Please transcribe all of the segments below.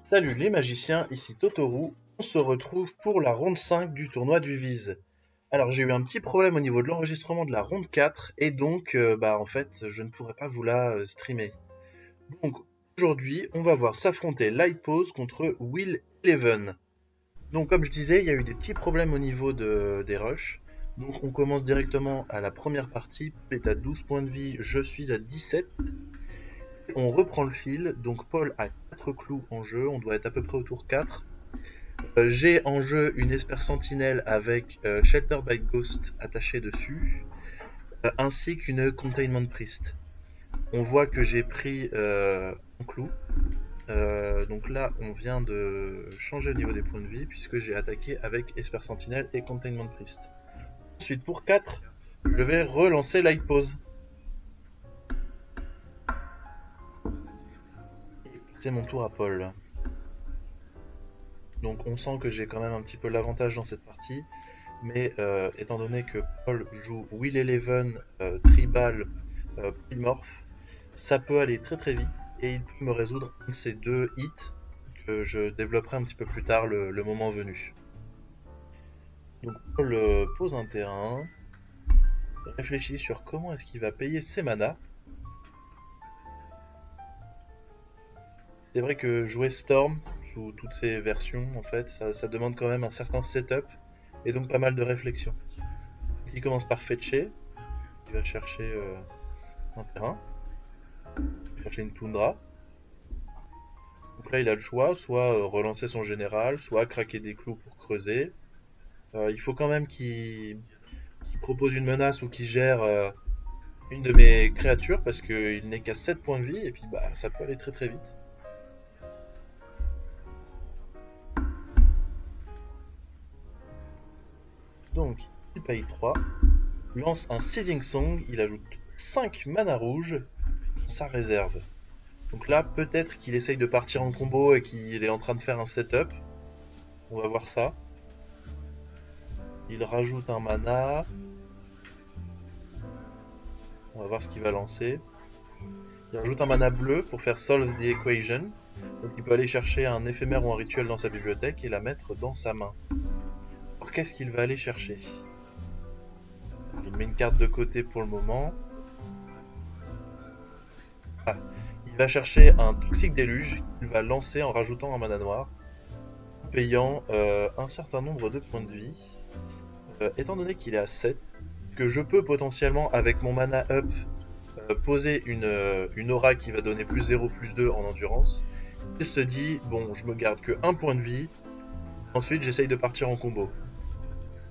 Salut les magiciens, ici Totoru. On se retrouve pour la ronde 5 du tournoi du Vise. Alors j'ai eu un petit problème au niveau de l'enregistrement de la ronde 4 et donc en fait je ne pourrai pas vous la streamer. Donc aujourd'hui on va voir s'affronter Lightpose contre Will Eleven. Donc comme je disais, il y a eu des petits problèmes au niveau des rushs. Donc on commence directement à la première partie. Paul est à 12 points de vie, je suis à 17. On reprend le fil, donc Paul a 4 clous en jeu, on doit être à peu près au tour 4. J'ai en jeu une Esper Sentinelle avec Shelter by Ghost attaché dessus, ainsi qu'une Containment Priest. On voit que j'ai pris un clou. Donc là, on vient de changer le niveau des points de vie, puisque j'ai attaqué avec Esper Sentinelle et Containment Priest. Ensuite, pour 4, je vais relancer Light Pause. C'est mon tour à Paul. Donc on sent que j'ai quand même un petit peu l'avantage dans cette partie. Mais étant donné que Paul joue Will Eleven, Tribal, Polymorph, ça peut aller très très vite et il peut me résoudre un de ces deux hits que je développerai un petit peu plus tard le moment venu. Donc Paul pose un terrain, réfléchit sur comment est-ce qu'il va payer ses manas. C'est vrai que jouer Storm sous toutes les versions, en fait, ça demande quand même un certain setup et donc pas mal de réflexion. Il commence par fetcher, il va chercher un terrain, il va chercher une toundra. Donc là, il a le choix, soit relancer son général, soit craquer des clous pour creuser. Il faut quand même qu'il propose une menace ou qu'il gère une de mes créatures parce qu'il n'est qu'à 7 points de vie et puis bah ça peut aller très très vite. Donc il paye 3, lance un Seizing Song, il ajoute 5 mana rouges dans sa réserve. Donc là, peut-être qu'il essaye de partir en combo et qu'il est en train de faire un setup. On va voir ça. Il rajoute un mana. On va voir ce qu'il va lancer. Il rajoute un mana bleu pour faire Solve the Equation. Donc il peut aller chercher un éphémère ou un rituel dans sa bibliothèque et la mettre dans sa main. Alors qu'est-ce qu'il va aller chercher? Il met une carte de côté pour le moment. Ah, il va chercher un Toxic Déluge qu'il va lancer en rajoutant un mana noir, payant un certain nombre de points de vie. Étant donné qu'il est à 7, que je peux potentiellement avec mon mana up poser une aura qui va donner plus 0, plus 2 en endurance. Il se dit, bon, je me garde que 1 point de vie, ensuite j'essaye de partir en combo.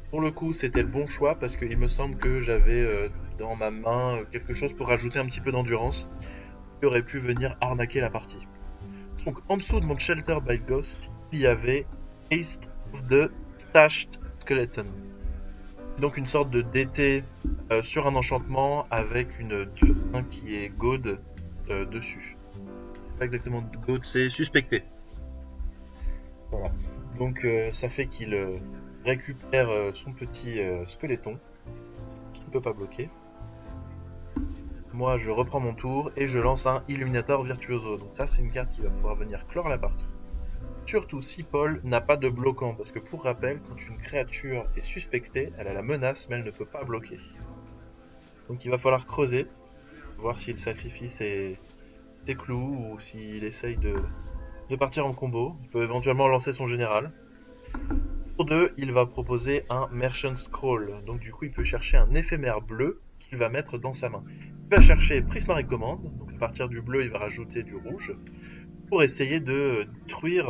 Pour le coup, c'était le bon choix parce qu'il me semble que j'avais dans ma main quelque chose pour rajouter un petit peu d'endurance qui aurait pu venir arnaquer la partie. Donc en dessous de mon Shelter by Ghost, il y avait Haste of the Stashed Skeleton. Donc une sorte de DT sur un enchantement avec une 2-1 qui est God dessus. C'est pas exactement God, c'est suspecté. Voilà. Donc ça fait qu'il récupère son petit squeletton qui ne peut pas bloquer. Moi je reprends mon tour et je lance un Illuminator Virtuoso. Donc ça c'est une carte qui va pouvoir venir clore la partie. Surtout si Paul n'a pas de bloquant, parce que pour rappel, quand une créature est suspectée, elle a la menace, mais elle ne peut pas bloquer. Donc il va falloir creuser, voir s'il sacrifie ses clous ou s'il essaye de partir en combo. Il peut éventuellement lancer son général. Pour 2, il va proposer un Merchant Scroll, donc du coup il peut chercher un éphémère bleu qu'il va mettre dans sa main. Il va chercher Prismatic Command, donc à partir du bleu il va rajouter du rouge, pour essayer de détruire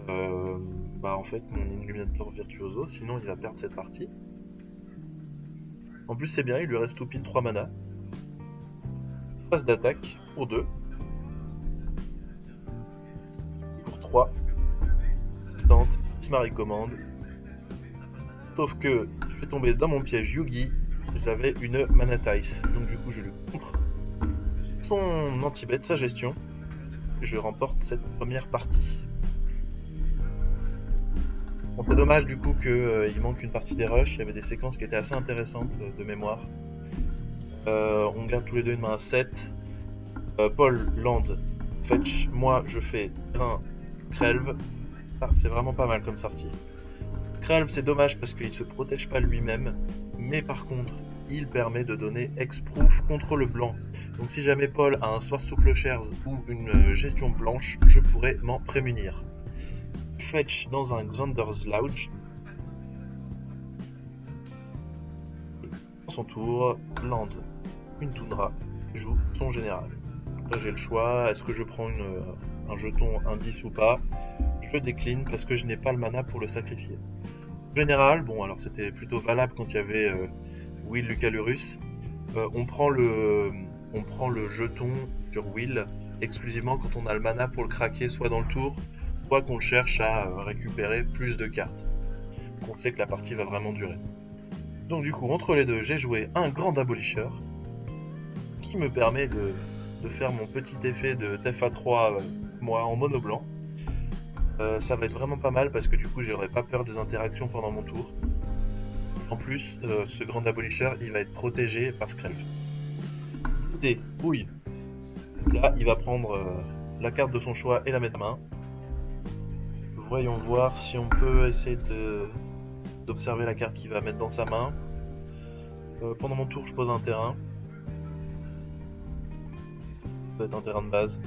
en fait mon Illuminator Virtuoso, sinon il va perdre cette partie. En plus c'est bien, il lui reste tout pile 3 mana. Phase d'attaque pour 2. Pour 3. Tente, Prismatic Command. Sauf que je vais tomber dans mon piège Yugi, j'avais une Mana Tice, donc du coup je lui contre son anti-bet, sa gestion, et je remporte cette première partie. Bon, c'est dommage du coup qu'il manque une partie des rushs, il y avait des séquences qui étaient assez intéressantes de mémoire. On garde tous les deux une main à 7. Paul land fetch, moi je fais terrain Krelv. Ah, c'est vraiment pas mal comme sortie. Krelv, c'est dommage parce qu'il se protège pas lui-même, mais par contre, il permet de donner Hexproof contre le blanc. Donc si jamais Paul a un Swordsoup Plowshares ou une gestion blanche, je pourrais m'en prémunir. Fetch dans un Xander's Lodge. À son tour, land une Toundra, joue son général. Là j'ai le choix, est-ce que je prends un jeton indice ou pas? Je décline parce que je n'ai pas le mana pour le sacrifier. Général, bon alors c'était plutôt valable quand il y avait Will Lucalurus. On prend le jeton sur Will exclusivement quand on a le mana pour le craquer soit dans le tour, soit qu'on cherche à récupérer plus de cartes. On sait que la partie va vraiment durer. Donc du coup entre les deux j'ai joué un grand Abolisher qui me permet de faire mon petit effet de TFA3 moi en mono blanc. Ça va être vraiment pas mal parce que du coup j'aurai pas peur des interactions pendant mon tour. En plus, ce grand Abolisher il va être protégé par Skrelv. Idée, bouille. Là il va prendre la carte de son choix et la mettre à main. Voyons voir si on peut essayer d'observer la carte qu'il va mettre dans sa main. Pendant mon tour je pose un terrain. Ça va être un terrain de base.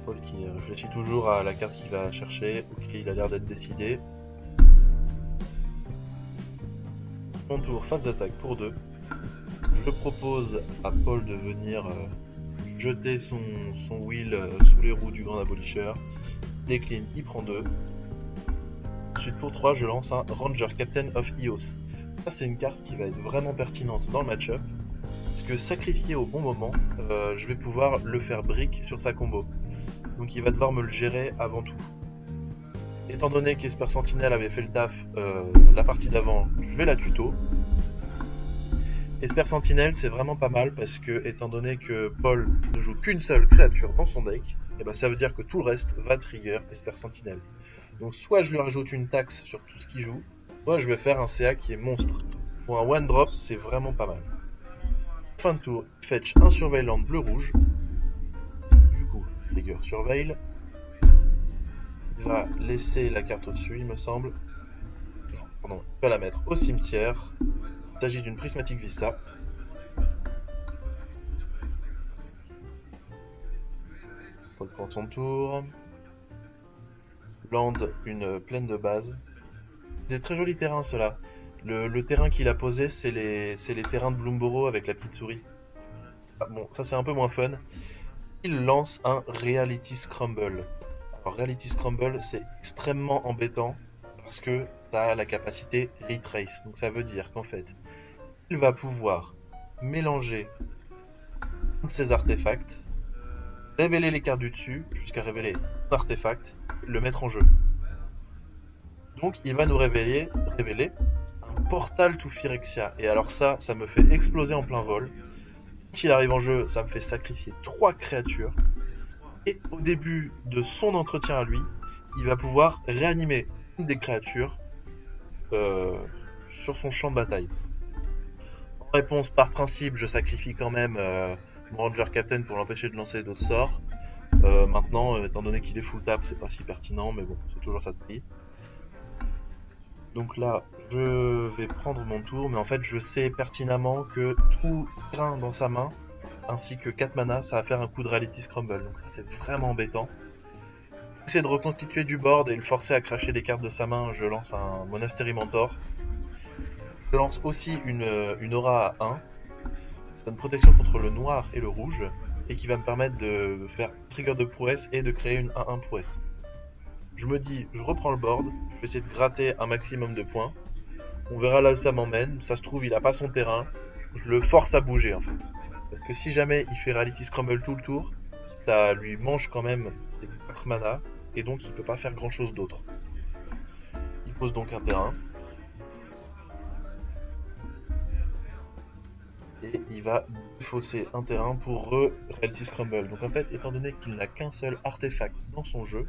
Paul qui réfléchit toujours à la carte qu'il va chercher. Ok, il a l'air d'être décidé. Mon tour, phase d'attaque pour 2. Je propose à Paul de venir jeter son Will sous les roues du grand Abolisher. Décline, il prend 2. Ensuite pour 3, je lance un Ranger Captain of Eos. Ça c'est une carte qui va être vraiment pertinente dans le match-up. Parce que sacrifié au bon moment, je vais pouvoir le faire brick sur sa combo. Donc il va devoir me le gérer avant tout. Étant donné qu'Esper Sentinel avait fait le taf la partie d'avant, je vais la tuto. Esper Sentinel c'est vraiment pas mal parce que étant donné que Paul ne joue qu'une seule créature dans son deck, et ben ça veut dire que tout le reste va trigger Esper Sentinel. Donc soit je lui rajoute une taxe sur tout ce qu'il joue, soit je vais faire un CA qui est monstre. Pour un one drop c'est vraiment pas mal. Fin de tour, il fetch un Surveillant bleu-rouge. Du coup, Trigger Surveil. Il va laisser la carte au-dessus, il me semble. Non, pardon, il va la mettre au cimetière. Il s'agit d'une Prismatic Vista. Paul prend son tour. Land une plaine de base. Des très jolis terrains ceux-là. Le terrain qu'il a posé, c'est les terrains de Bloomborough avec la petite souris. Ah, bon, ça c'est un peu moins fun. Il lance un Reality Scramble. Alors Reality Scramble, c'est extrêmement embêtant parce que ça a la capacité Retrace. Donc ça veut dire qu'en fait, il va pouvoir mélanger ses artefacts, révéler les cartes du dessus jusqu'à révéler un artefact, le mettre en jeu. Donc il va nous révéler un Portal to Phyrexia. Et alors ça me fait exploser en plein vol. Quand il arrive en jeu, ça me fait sacrifier 3 créatures. Et au début de son entretien à lui, il va pouvoir réanimer une des créatures sur son champ de bataille. En réponse, par principe, je sacrifie quand même mon Ranger Captain pour l'empêcher de lancer d'autres sorts. Maintenant, étant donné qu'il est full tap, c'est pas si pertinent, mais bon, c'est toujours ça de prix. Donc là, je vais prendre mon tour, mais en fait, je sais pertinemment que tout terrain dans sa main, ainsi que 4 mana, ça va faire un coup de Reality Scramble. Donc c'est vraiment embêtant. Pour essayer de reconstituer du board et le forcer à cracher des cartes de sa main, je lance un Monastery Mentor. Je lance aussi une aura à 1, qui donne protection contre le noir et le rouge, et qui va me permettre de faire trigger de prouesse et de créer une 1-1 prouesse. Je me dis, je reprends le board, je vais essayer de gratter un maximum de points. On verra là où ça m'emmène, ça se trouve il a pas son terrain, je le force à bouger en fait. Parce que si jamais il fait Reality Scramble tout le tour, ça lui mange quand même ses 4 mana, et donc il peut pas faire grand chose d'autre. Il pose donc un terrain. Et il va défausser un terrain pour Reality Scramble. Donc en fait, étant donné qu'il n'a qu'un seul artefact dans son jeu,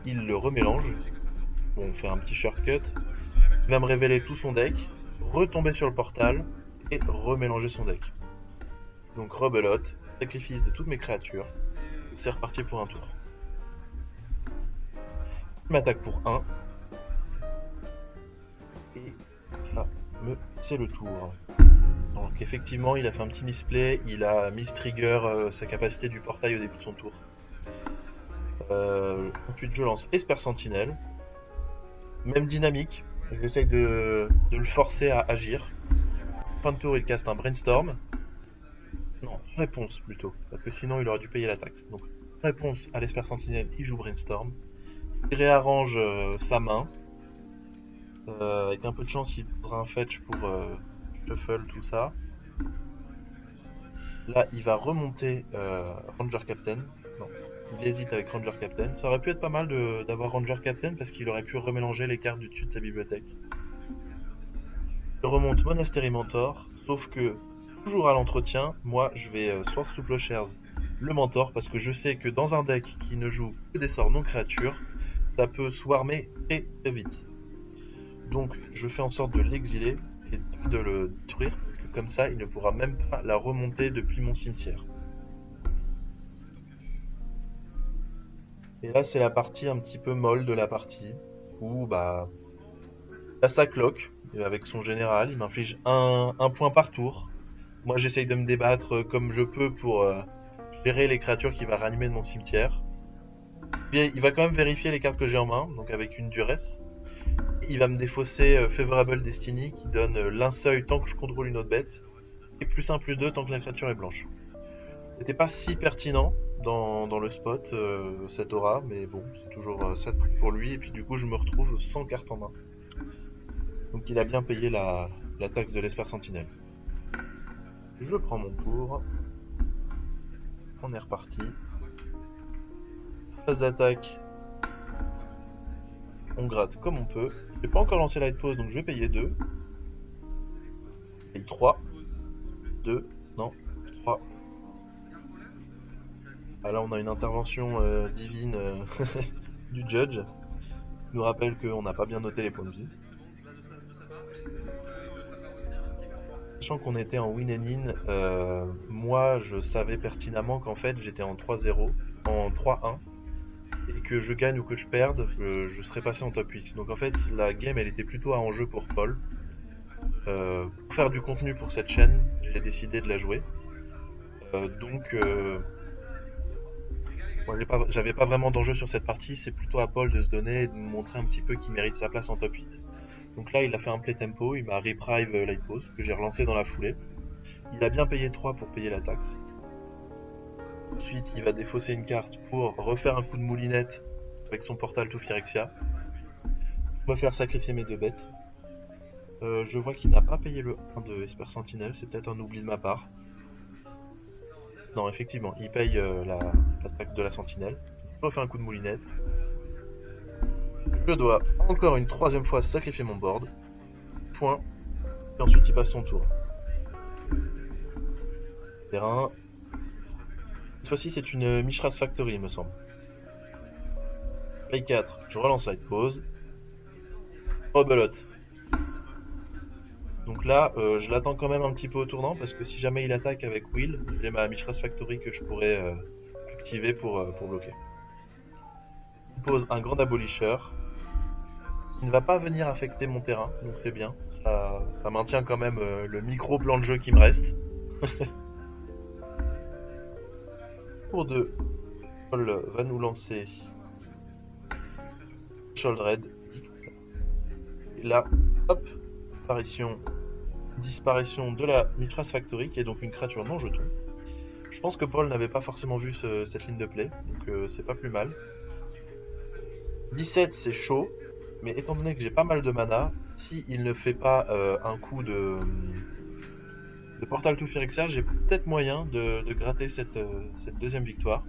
il le remélange. Bon, on fait un petit shortcut. Il va me révéler tout son deck, retomber sur le portal et remélanger son deck. Donc rebelote, sacrifice de toutes mes créatures. C'est reparti pour un tour. Il m'attaque pour 1. Et là, c'est le tour. Donc effectivement, il a fait un petit misplay, il a mistrigger sa capacité du portail au début de son tour. Ensuite, je lance Esper Sentinelle. Même dynamique, j'essaye de le forcer à agir. Fin de tour, il caste un Brainstorm. Non, réponse plutôt, parce que sinon il aurait dû payer la taxe. Donc, réponse à l'Esper Sentinelle, il joue Brainstorm. Il réarrange sa main. Avec un peu de chance, il posera un fetch pour shuffle tout ça. Là, il va remonter Ranger Captain. Non, il hésite avec Ranger Captain. Ça aurait pu être pas mal d'avoir Ranger Captain parce qu'il aurait pu remélanger les cartes du dessus de sa bibliothèque. Il remonte Monastery Mentor, sauf que toujours à l'entretien, moi je vais Swarf to Plowshares le Mentor parce que je sais que dans un deck qui ne joue que des sorts non créatures, ça peut swarmer très très vite. Donc je fais en sorte de l'exiler et de le détruire, parce que comme ça il ne pourra même pas la remonter depuis mon cimetière. Et là c'est la partie un petit peu molle de la partie, où bah là ça cloque, avec son général, il m'inflige un point par tour. Moi j'essaye de me débattre comme je peux pour gérer les créatures qu'il va ranimer de mon cimetière. Puis, il va quand même vérifier les cartes que j'ai en main, donc avec une duresse. Il va me défausser Favorable Destiny qui donne l'inseuil tant que je contrôle une autre bête, et plus 1 plus 2 tant que la créature est blanche. C'était pas si pertinent dans le spot cette aura, mais bon, c'est toujours 7 prix pour lui, et puis du coup je me retrouve sans carte en main. Donc il a bien payé la taxe de l'Esper Sentinelle. Je prends mon tour. On est reparti. Phase d'attaque. On gratte comme on peut. Je n'ai pas encore lancé Light Pause, donc je vais payer 2. Je paye 3. 2. Non. 3. Ah là, on a une intervention divine du judge. Il nous rappelle qu'on n'a pas bien noté les points de vie. Sachant qu'on était en win and in, moi je savais pertinemment qu'en fait j'étais en 3-0, en 3-1, et que je gagne ou que je perde, je serais passé en top 8. Donc en fait la game elle était plutôt à enjeu pour Paul. Pour faire du contenu pour cette chaîne, j'ai décidé de la jouer. Donc j'avais pas vraiment d'enjeu sur cette partie, c'est plutôt à Paul de se donner et de me montrer un petit peu qu'il mérite sa place en top 8. Donc là il a fait un play tempo, il m'a reprive Light Pause, que j'ai relancé dans la foulée. Il a bien payé 3 pour payer la taxe. Ensuite, il va défausser une carte pour refaire un coup de moulinette avec son portal to Phyrexia. On va faire sacrifier mes 2 bêtes. Je vois qu'il n'a pas payé le 1 de Esper Sentinelle, c'est peut-être un oubli de ma part. Non, effectivement, il paye la taxe de la sentinelle. Je refais un coup de moulinette. Je dois encore une 3e fois sacrifier mon board. Point. Et ensuite, il passe son tour. Terrain. Cette fois-ci, c'est une Mishra's Factory, il me semble. Paye 4, je relance Light Pause. Rebelote. Donc là, je l'attends quand même un petit peu au tournant, parce que si jamais il attaque avec Will, j'ai ma Mishra's Factory que je pourrais activer pour bloquer. Il pose un grand Abolisher. Il ne va pas venir affecter mon terrain, donc c'est bien. Ça maintient quand même le micro plan de jeu qui me reste. Tour 2, Paul va nous lancer Sholdred. Et là, hop, disparition de la Mithras Factory, qui est donc une créature non jeton. Je pense que Paul n'avait pas forcément vu cette ligne de play, donc c'est pas plus mal. 17 c'est chaud, mais étant donné que j'ai pas mal de mana, si il ne fait pas un coup de Portal to Phyrexia, j'ai peut-être moyen de gratter cette 2e victoire.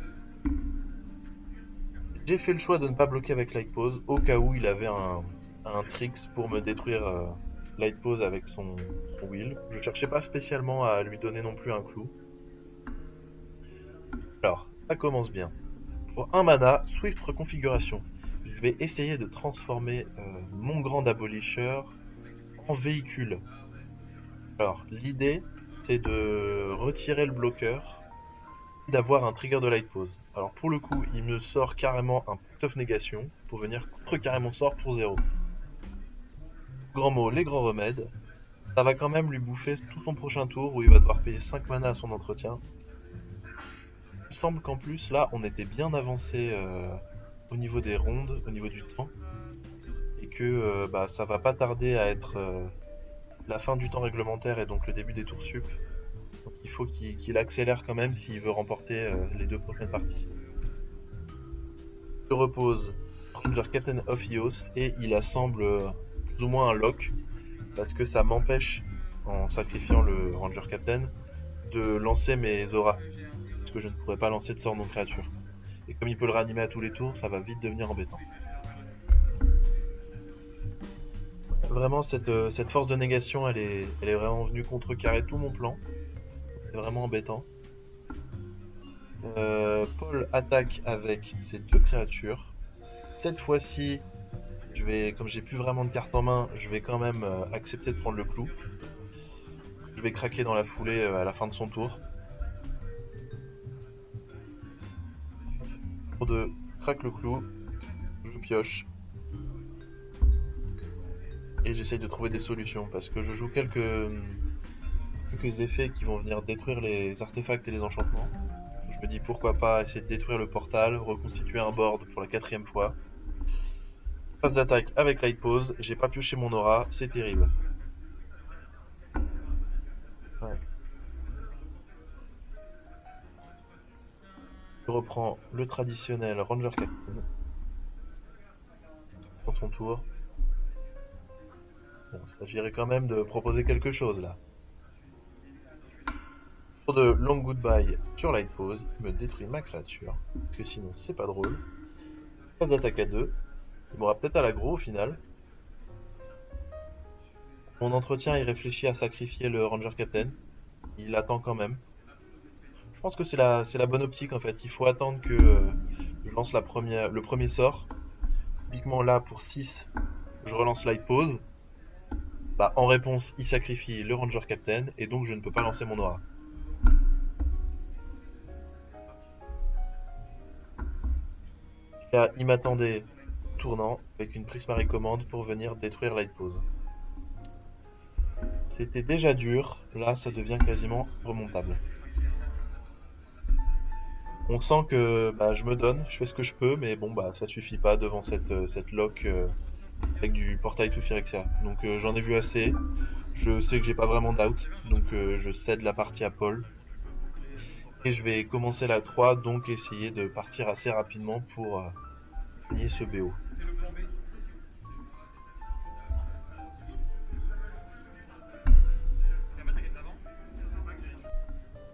J'ai fait le choix de ne pas bloquer avec Light Pause, au cas où il avait un tricks pour me détruire Light Pause avec son Will. Je cherchais pas spécialement à lui donner non plus un clou. Alors, ça commence bien. Pour 1 mana, Swift Reconfiguration. Je vais essayer de transformer mon grand Abolisher en véhicule. Alors, l'idée, c'est de retirer le bloqueur d'avoir un trigger de light pose. Alors pour le coup, il me sort carrément un Pact of Négation pour venir contrecarrer mon sort pour 0. Grand mot, les grands remèdes. Ça va quand même lui bouffer tout son prochain tour où il va devoir payer 5 mana à son entretien. Il me semble qu'en plus, là, on était bien avancé au niveau des rondes, au niveau du temps, et que bah, ça va pas tarder à être la fin du temps réglementaire et donc le début des tours sup. Donc il faut qu'il accélère quand même s'il veut remporter les 2 prochaines parties. Il repose Ranger Captain of Eos et il assemble plus ou moins un lock parce que ça m'empêche, en sacrifiant le Ranger Captain, de lancer mes auras. Parce que je ne pourrais pas lancer de sort non créature. Et comme il peut le réanimer à tous les tours, ça va vite devenir embêtant. Vraiment, cette force de négation, elle est vraiment venue contrecarrer tout mon plan. C'est vraiment embêtant. Paul attaque avec ses 2 créatures. Cette fois-ci, comme j'ai plus vraiment de cartes en main, je vais quand même accepter de prendre le clou. Je vais craquer dans la foulée à la fin de son tour. Tour 2, craque le clou, je pioche. Et j'essaye de trouver des solutions parce que je joue quelques effets qui vont venir détruire les artefacts et les enchantements. Je me dis pourquoi pas essayer de détruire le portal, reconstituer un board pour la 4ème fois. Phase d'attaque avec light pose, j'ai pas pioché mon aura, c'est terrible. Ouais. Je reprends le traditionnel Ranger Captain. Dans son tour. Bon, il s'agirait quand même de proposer quelque chose là. Tour de Long Goodbye sur light pose, il me détruit ma créature, parce que sinon c'est pas drôle. Phase d'attaque à 2, il m'aura peut-être à l'aggro au final. Mon entretien, il réfléchit à sacrifier le Ranger Captain. Il attend quand même. Je pense que c'est la bonne optique en fait. Il faut attendre que je lance le premier sort. Typiquement là pour 6, je relance Light Pause. Bah, en réponse, il sacrifie le Ranger Captain et donc je ne peux pas lancer mon aura. Là, il m'attendait tournant avec une Prismari commande pour venir détruire Light Pause. C'était déjà dur, là ça devient quasiment remontable. On sent que bah, je me donne, je fais ce que je peux, mais bon bah ça suffit pas devant cette lock avec du portail to Phyrexia. Donc j'en ai vu assez. Je sais que j'ai pas vraiment d'out, donc je cède la partie à Paul. Et je vais commencer la 3, donc essayer de partir assez rapidement pour gagner ce BO.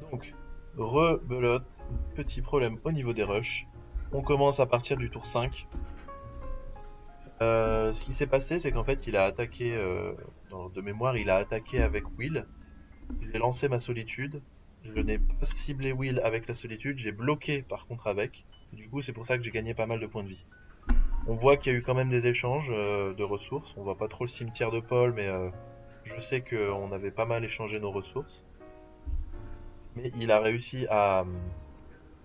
Donc, rebelote, petit problème au niveau des rushs. On commence à partir du tour 5. Ce qui s'est passé, c'est qu'en fait, il a attaqué, de mémoire, il a attaqué avec Will. J'ai lancé ma solitude. Je n'ai pas ciblé Will avec la solitude, j'ai bloqué par contre avec. Du coup, c'est pour ça que j'ai gagné pas mal de points de vie. On voit qu'il y a eu quand même des échanges de ressources. On voit pas trop le cimetière de Paul, mais je sais qu'on avait pas mal échangé nos ressources. Mais il a réussi à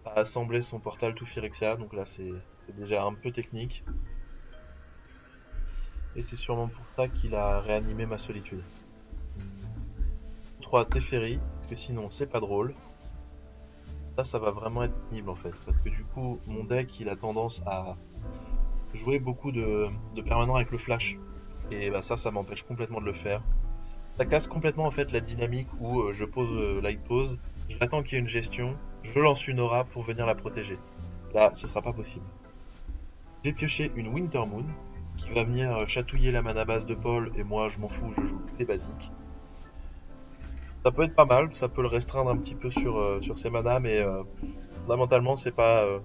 assembler son portal to Phyrexia, donc là c'est déjà un peu technique. Et c'est sûrement pour ça qu'il a réanimé ma solitude. 3 Teferi, parce que sinon c'est pas drôle. Ça va vraiment être pénible en fait, parce que du coup mon deck il a tendance à jouer beaucoup de permanents avec le flash. Et bah ça m'empêche complètement de le faire. Ça casse complètement en fait la dynamique où je pose light pause, j'attends qu'il y ait une gestion, je lance une aura pour venir la protéger. Là, ce sera pas possible. J'ai pioché une Winter Moon qui va venir chatouiller la mana base de Paul et moi je m'en fous, je joue que les basiques. Ça peut être pas mal, ça peut le restreindre un petit peu sur ses manas, mais fondamentalement c'est pas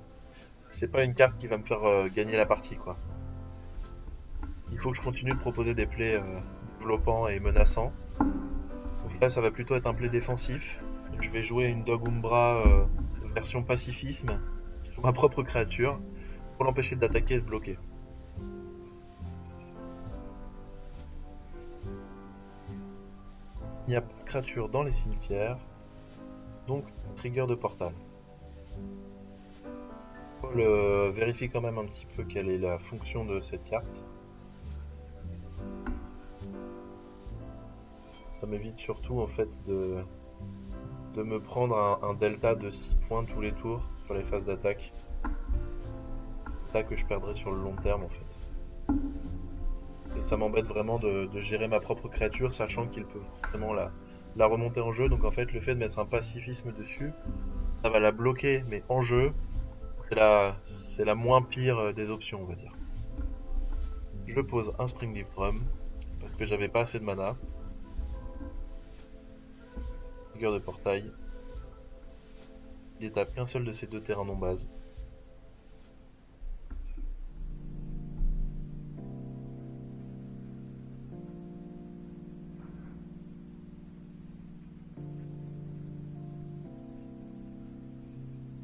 une carte qui va me faire gagner la partie quoi. Il faut que je continue de proposer des plays développants et menaçants. Donc là ça va plutôt être un play défensif. Donc, je vais jouer une Dog Umbra version pacifisme sur ma propre créature pour l'empêcher d'attaquer et de bloquer. Il n'y a pas de créature dans les cimetières, donc trigger de portal. Paul vérifie quand même un petit peu quelle est la fonction de cette carte. Ça m'évite surtout en fait de me prendre un delta de 6 points tous les tours sur les phases d'attaque. Ça que je perdrais sur le long terme en fait. Et ça m'embête vraiment de gérer ma propre créature, sachant qu'il peut vraiment la remonter en jeu. Donc en fait, le fait de mettre un pacifisme dessus, ça va la bloquer, mais en jeu, c'est la moins pire des options, on va dire. Je pose un Springleaf Drum, parce que j'avais pas assez de mana. Figure de portail. Il étape qu'un seul de ces deux terrains non base.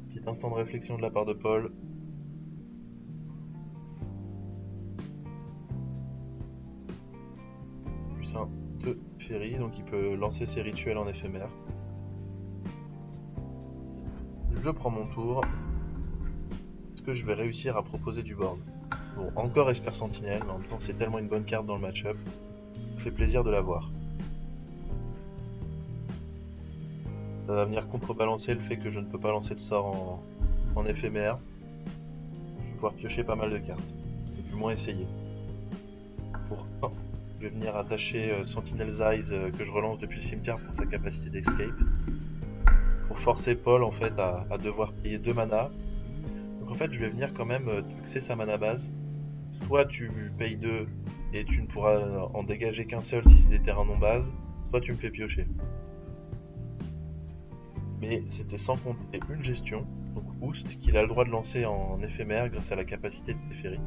Petit instant de réflexion de la part de Paul. Plus un 2 Ferry, donc il peut lancer ses rituels en éphémère. Je prends mon tour. Est-ce que je vais réussir à proposer du board? Bon, encore Esper Sentinelle, mais en même temps c'est tellement une bonne carte dans le match-up. Ça fait plaisir de l'avoir. Ça va venir contrebalancer le fait que je ne peux pas lancer de sort en éphémère. Je vais pouvoir piocher pas mal de cartes. Ou du moins essayer. Pour 1, je vais venir attacher Sentinel's Eyes que je relance depuis le cimetière pour sa capacité d'escape. Pour forcer Paul en fait à devoir payer 2 mana. Donc en fait je vais venir quand même taxer sa mana base. Soit tu payes 2 et tu ne pourras en dégager qu'un seul si c'est des terrains non base, soit tu me fais piocher. Mais c'était sans compter une gestion, donc Oost, qu'il a le droit de lancer en éphémère grâce à la capacité de Teferi.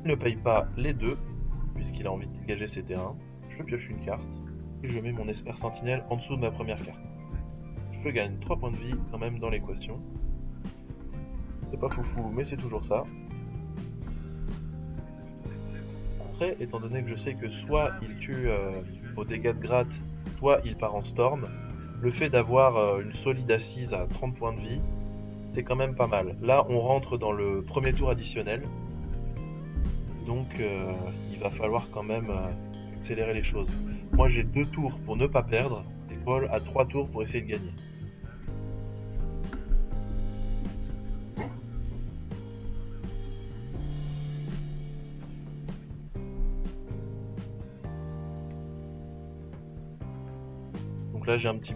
Il ne paye pas les 2, puisqu'il a envie de dégager ses terrains. Je pioche une carte, et je mets mon Esper Sentinelle en dessous de ma première carte. Je gagne 3 points de vie quand même dans l'équation. C'est pas foufou, mais c'est toujours ça. Après, étant donné que je sais que soit il tue au dégâts de gratte, soit il part en storm, le fait d'avoir une solide assise à 30 points de vie, c'est quand même pas mal. Là, on rentre dans le premier tour additionnel, donc il va falloir quand même accélérer les choses. Moi, j'ai 2 tours pour ne pas perdre, et Paul a 3 tours pour essayer de gagner. Donc là, j'ai un petit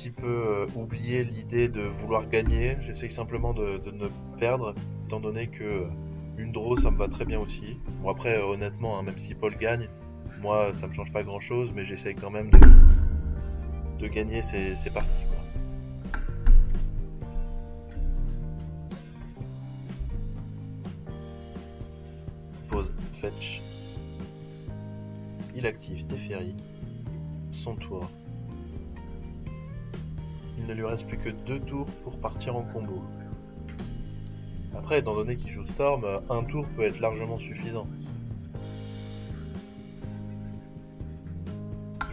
peu oublié l'idée de vouloir gagner. J'essaye simplement de ne perdre, étant donné que une draw, ça me va très bien aussi. Bon après, honnêtement, hein, même si Paul gagne, moi, ça me change pas grand-chose, mais j'essaye quand même de gagner ces parties, quoi. Pose fetch. Il active Teferi. Son tour. Il ne lui reste plus que 2 tours pour partir en combo. Après, étant donné qu'il joue Storm, un tour peut être largement suffisant.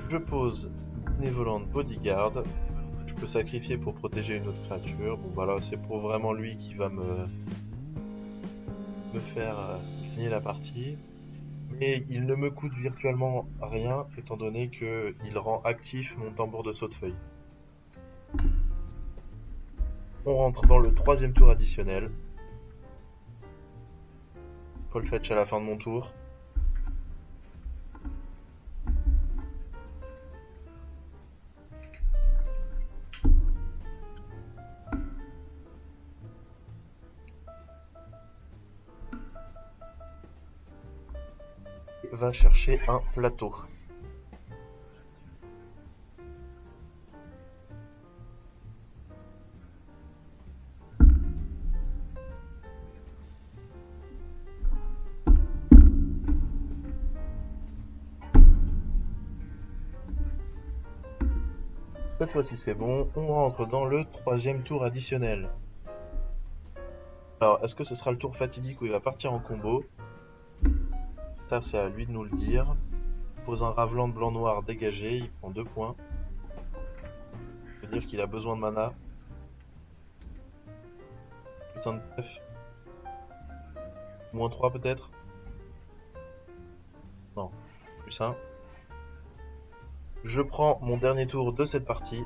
Je pose Benevolent Bodyguard. Je peux sacrifier pour protéger une autre créature. Bon bah là, c'est pour vraiment lui qui va me faire gagner la partie. Mais il ne me coûte virtuellement rien, étant donné qu'il rend actif mon tambour de sautefeuille. On rentre dans le 3e tour additionnel. Paul fetch à la fin de mon tour. Va chercher un plateau. Cette fois-ci c'est bon, on rentre dans le 3e tour additionnel. Alors, est-ce que ce sera le tour fatidique où il va partir en combo? Ça, c'est à lui de nous le dire. Il pose un Raveland blanc-noir dégagé, il prend 2 points. Ça veut dire qu'il a besoin de mana. putain de F. Moins 3 peut-être. Non, plus 1. Je prends mon dernier tour de cette partie.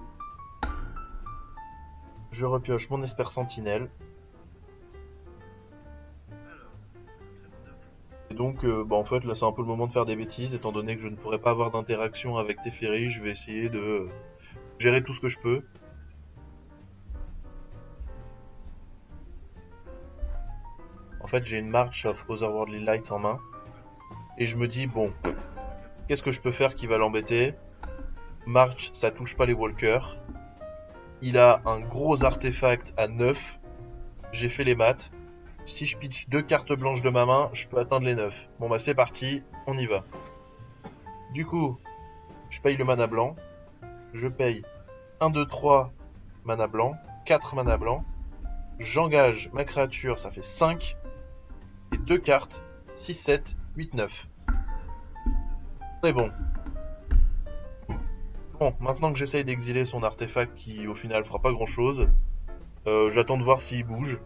Je repioche mon Esper Sentinelle. Et donc, en fait, là, c'est un peu le moment de faire des bêtises, étant donné que je ne pourrais pas avoir d'interaction avec Teferi. Je vais essayer de gérer tout ce que je peux. En fait, j'ai une March of Otherworldly Lights en main. Et je me dis, bon, qu'est-ce que je peux faire qui va l'embêter? March, ça touche pas les walkers. Il a un gros artefact à 9. J'ai fait les maths. Si je pitch 2 cartes blanches de ma main, je peux atteindre les 9. Bon bah c'est parti, on y va. Du coup, je paye le mana blanc. Je paye 1, 2, 3 mana blanc, 4 mana blanc. J'engage ma créature, ça fait 5. Et 2 cartes, 6, 7, 8, 9. C'est bon. Bon, maintenant que j'essaye d'exiler son artefact qui au final fera pas grand chose, j'attends de voir s'il bouge.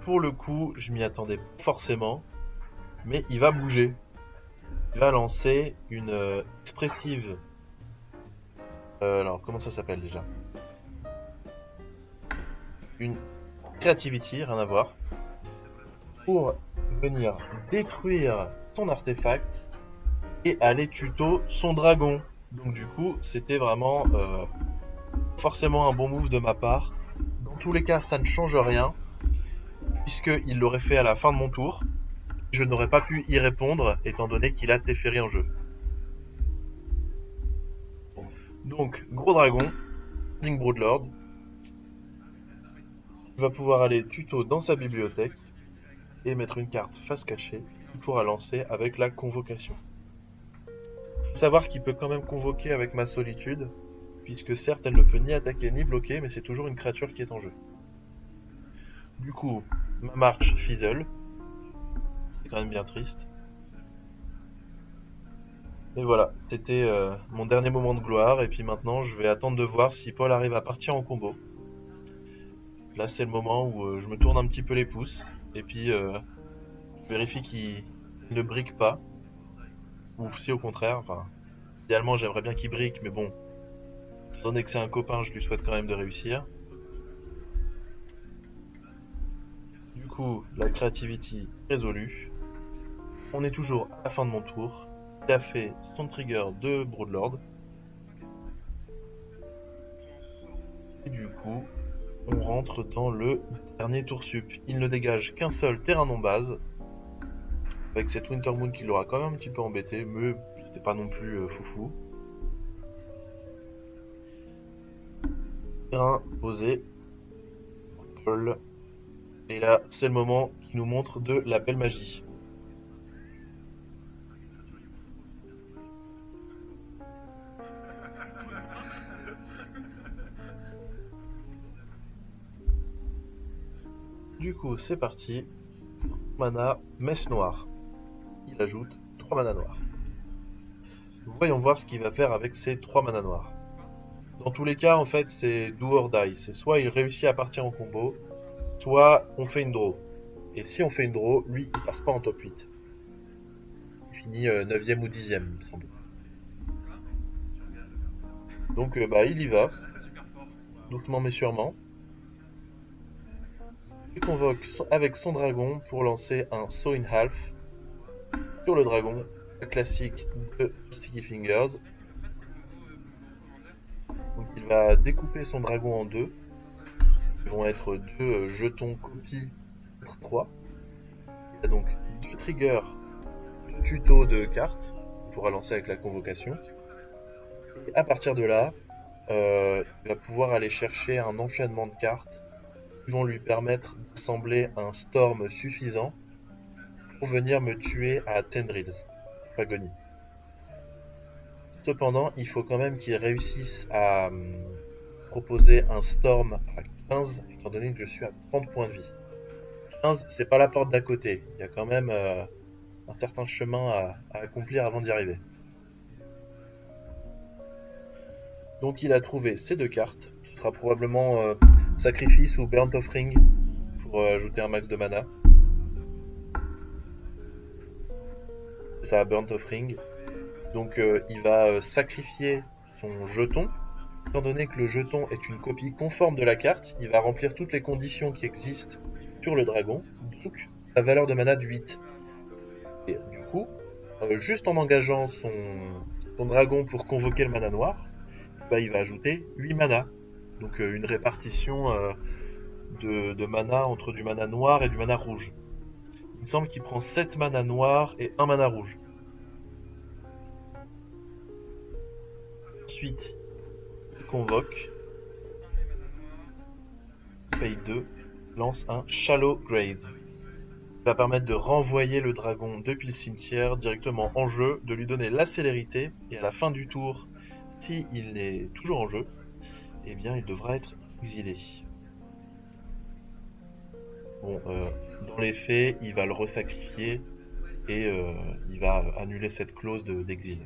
Pour le coup, je m'y attendais pas forcément, mais il va bouger. Il va lancer une expressive. Alors, comment ça s'appelle déjà? Une creativity, rien à voir. Pour venir détruire son artefact et aller tuto son dragon. Donc du coup, c'était vraiment forcément un bon move de ma part. Dans tous les cas, ça ne change rien, puisqu'il l'aurait fait à la fin de mon tour. Je n'aurais pas pu y répondre, étant donné qu'il a Teferi en jeu. Donc, gros dragon, Ding Broodlord, il va pouvoir aller tuto dans sa bibliothèque et mettre une carte face cachée qu'il pourra lancer avec la convocation. Faut savoir qu'il peut quand même convoquer avec ma solitude, puisque certes elle ne peut ni attaquer ni bloquer, mais c'est toujours une créature qui est en jeu. Du coup, ma marche fizzle, c'est quand même bien triste. Et voilà, c'était mon dernier moment de gloire, et puis maintenant je vais attendre de voir si Paul arrive à partir en combo. Là c'est le moment où je me tourne un petit peu les pouces, et puis je vérifie qu'il ne brique pas, ou si au contraire, enfin, idéalement j'aimerais bien qu'il brique, mais bon, étant donné que c'est un copain, je lui souhaite quand même de réussir. Du coup, la creativity résolue. On est toujours à la fin de mon tour. Il a fait son trigger de Broodlord. Et du coup, on rentre dans le dernier tour sup. Il ne dégage qu'un seul terrain non base. Avec cette Wintermoon qui l'aura quand même un petit peu embêté, mais c'était pas non plus foufou. Terrain posé. Paul. Et là, c'est le moment qui nous montre de la belle magie. Du coup, c'est parti. Mana, messe noire. Il ajoute 3 mana noirs. Voyons voir ce qu'il va faire avec ces 3 mana noirs. Dans tous les cas, en fait, c'est do or die. C'est soit il réussit à partir en combo, soit on fait une draw. Et si on fait une draw, lui, il passe pas en top 8. Il finit 9ème ou 10ème, il me semble. Donc, il y va. Doucement mais sûrement. Il convoque avec son dragon pour lancer un Saw in Half sur le dragon, le classique de Sticky Fingers. Donc il va découper son dragon en deux. Ils vont être deux jetons copies, peut-être 3. Il a donc deux triggers, deux tutos de cartes, qu'il pourra lancer avec la convocation. Et à partir de là, il va pouvoir aller chercher un enchaînement de cartes qui vont lui permettre d'assembler un storm suffisant pour venir me tuer à Tendrils, Agonie. Cependant, il faut quand même qu'il réussisse à proposer un storm à 15 étant donné que je suis à 30 points de vie. 15, c'est pas la porte d'à côté. Il y a quand même un certain chemin à accomplir avant d'y arriver. Donc il a trouvé ces deux cartes. Ce sera probablement Sacrifice ou Burnt Offering pour ajouter un max de mana. C'est ça, Burnt Offering. Donc il va sacrifier son jeton. Étant donné que le jeton est une copie conforme de la carte, il va remplir toutes les conditions qui existent sur le dragon. Donc sa valeur de mana de 8. Et du coup, juste en engageant son dragon pour convoquer le mana noir, bah, il va ajouter 8 mana. Donc une répartition de mana entre du mana noir et du mana rouge. Il me semble qu'il prend 7 mana noirs et 1 mana rouge. Ensuite, il convoque, paye 2, lance un Shallow Graves. Il va permettre de renvoyer le dragon depuis le cimetière directement en jeu, de lui donner la célérité, et à la fin du tour, s'il est toujours en jeu, eh bien il devra être exilé. Bon, dans les faits, il va le resacrifier et il va annuler cette clause d'exil.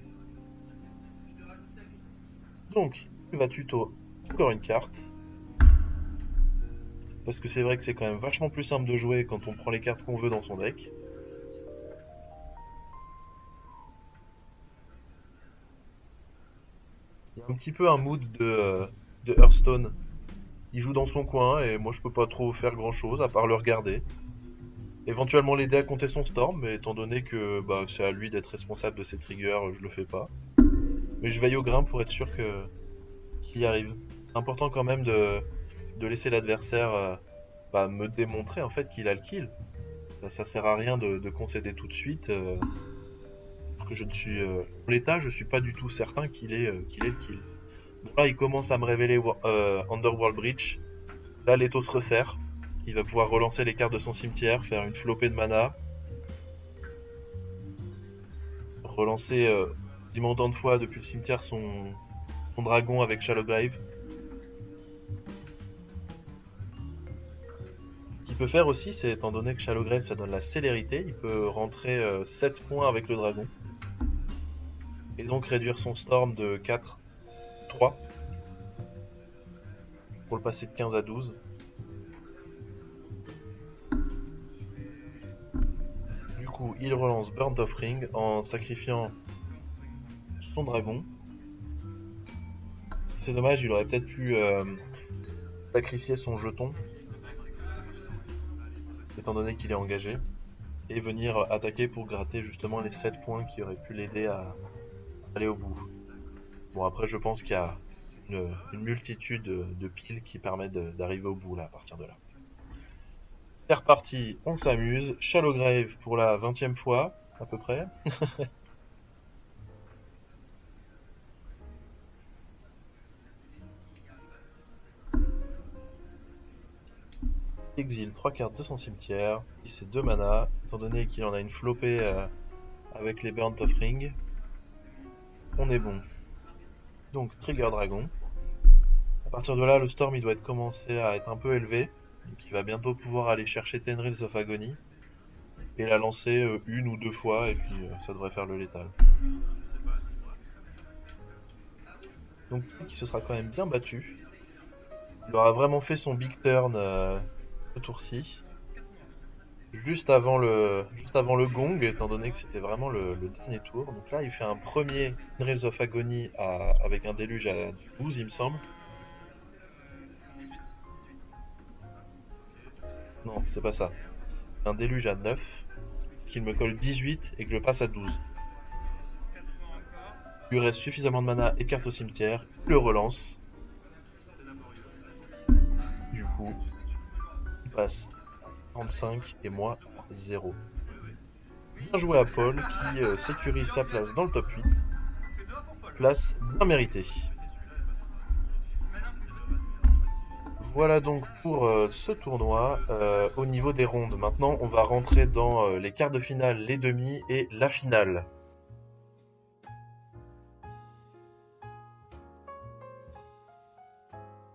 Donc, il va tuto encore une carte. Parce que c'est vrai que c'est quand même vachement plus simple de jouer quand on prend les cartes qu'on veut dans son deck. Il y a un petit peu un mood de Hearthstone. Il joue dans son coin et moi je peux pas trop faire grand chose à part le regarder. Éventuellement l'aider à compter son storm, mais étant donné que bah, c'est à lui d'être responsable de ses triggers, je le fais pas. Mais je veille au grain pour être sûr qu'il y arrive. C'est important quand même de laisser l'adversaire bah, me démontrer en fait qu'il a le kill. Ça sert à rien de concéder tout de suite. Que je ne suis en l'état, je suis pas du tout certain qu'il ait le kill. Bon, là, il commence à me révéler Underworld Breach. Là, l'étau se resserre. Il va pouvoir relancer les cartes de son cimetière, faire une flopée de mana. Relancer quasiment de fois depuis le cimetière son dragon avec Shallow Grave. Ce qu'il peut faire aussi, c'est étant donné que Shallow Grave ça donne la célérité, il peut rentrer 7 points avec le dragon. Et donc réduire son storm de 4 3 pour le passer de 15 à 12. Du coup, il relance Burnt Offering en sacrifiant son dragon. C'est dommage, il aurait peut-être pu sacrifier son jeton, étant donné qu'il est engagé, et venir attaquer pour gratter justement les 7 points qui auraient pu l'aider à aller au bout. Bon, après, je pense qu'il y a une multitude de piles qui permettent d'arriver au bout là, à partir de là. C'est reparti, on s'amuse. Shallow Grave pour la 20e fois, à peu près. Exile 3 cartes de son cimetière, c'est 2 mana, étant donné qu'il en a une flopée avec les Burnt Offering. On est bon. Donc Trigger Dragon. À partir de là, le Storm il doit être commencé à être un peu élevé. Donc il va bientôt pouvoir aller chercher Tendrils of Agony et la lancer une ou deux fois et puis ça devrait faire le létal. Donc il se sera quand même bien battu. Il aura vraiment fait son big turn ce tour-ci. Juste avant le gong, étant donné que c'était vraiment le dernier tour. Donc là, il fait un premier Tendrils of Agony avec un déluge à 12, il me semble. Non, c'est pas ça. Un déluge à 9, qu'il me colle 18 et que je passe à 12. Il lui reste suffisamment de mana et carte au cimetière, il le relance. Du coup, il passe à 35 et moi à 0. Bien joué à Paul qui sécurise sa place dans le top 8. Place bien méritée. Voilà donc pour ce tournoi au niveau des rondes. Maintenant, on va rentrer dans les quarts de finale, les demi et la finale.